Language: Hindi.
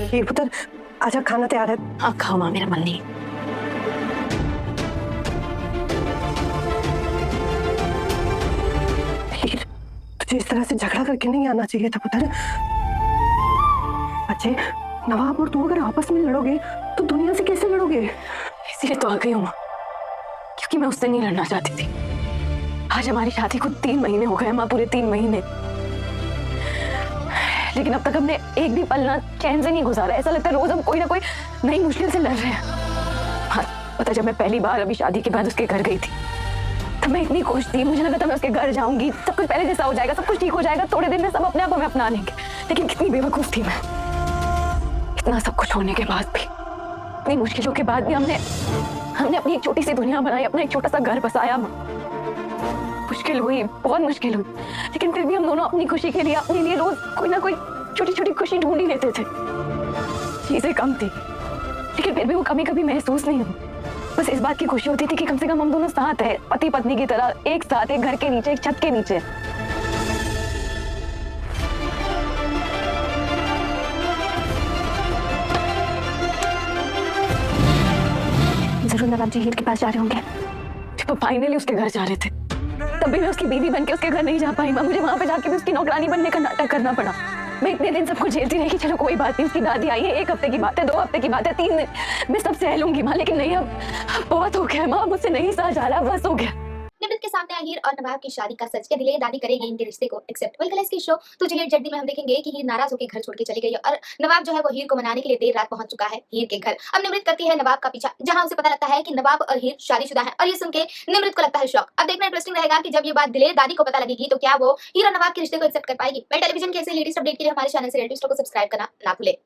हीर पुत्र, आजा, खाना तैयार है। हाँ खाओ माँ, मेरा मन नहीं। हीर, तुझे इस तरह से झगड़ा करके नहीं आना चाहिए था पुत्र। बच्चे, नवाब और तू अगर आपस में लड़ोगे तो दुनिया से कैसे लड़ोगे? इसीलिए तो आ गई हूँ माँ, क्योंकि मैं उससे नहीं लड़ना चाहती थी। आज हमारी शादी को 3 महीने हो गए माँ, पूरे 3 महीने। लेकिन अब तक हमने एक भी पल ना चैन से नहीं गुजारा। ऐसा लगता है रोज हम कोई ना कोई नई मुश्किल से लड़ रहे हैं। हाँ, पता जब मैं पहली बार अभी शादी के बाद उसके घर गई थी तब मैं इतनी खुश थी, मुझे लगा था मैं उसके घर जाऊंगी, सब कुछ पहले जैसा हो जाएगा, सब कुछ ठीक हो जाएगा, थोड़े दिन में सब अपने आप हमें अपना लेंगे। लेकिन कितनी बेवकूफ थी मैं। इतना सब कुछ होने के बाद भी, इतनी मुश्किलों के बाद भी हमने अपनी एक छोटी सी दुनिया बनाई, अपना एक छोटा सा घर बसाया। मुश्किल हुई, बहुत मुश्किल हुई, लेकिन फिर भी हम दोनों अपनी खुशी के लिए, अपने लिए रोज कोई ना कोई छोटी छोटी खुशी ढूंढ ही लेते थे। चीजें कम थी लेकिन फिर भी वो कभी कभी महसूस नहीं हुई। बस इस बात की खुशी होती थी कि कम से कम हम दोनों साथ हैं, पति पत्नी की तरह, एक साथ, एक घर के नीचे, एक छत के नीचे। जरूर नवाब जी हीर के पास जा रहे होंगे। जब फाइनली उसके घर जा रहे थे तब भी मैं उसकी बीवी बनके उसके घर नहीं जा पाई माँ। मुझे वहां पे जाके भी उसकी नौकरानी बनने का नाटक करना पड़ा। मैं इतने दिन सबको झेलती रही कि चलो कोई बात नहीं, उसकी दादी आई है, 1 हफ्ते की बात है, 2 हफ्ते की बात है, 3 दिन, मैं सब सह लूंगी माँ। लेकिन नहीं, अब बहुत हो गया माँ, मुझसे नहीं सहा जा रहा, बस हो गया। निमृत के सामने हीर और नवाब की शादी का सच, क्या दिलेर दादी करेगी इनके रिश्ते को एक्सेप्ट? वेलकम इसकी शो। तो चलिए जल्दी में हम देखेंगे कि हीर नाराज होकर घर छोड़ के चली गई और नवाब जो है वो हीर को मनाने के लिए देर रात पहुंच चुका है हीर के घर। अब निमृत करती है नवाब का पीछा, जहां उसे पता लगता है कि नवाब और हीर शादीशुदा है और ये सुन के निमृत को लगता है शॉक। अब देखना इंटरेस्टिंग रहेगा कि जब ये बात दिलेर दादी को पता लगेगी तो क्या वो हीर और नवाब के रिश्ते को एक्सेप्ट कर पाएगी। टेलीविजन के ऐसे लेटेस्ट अपडेट के लिए हमारे चैनल से रियलिटी शो को सब्सक्राइब करना ना भूले।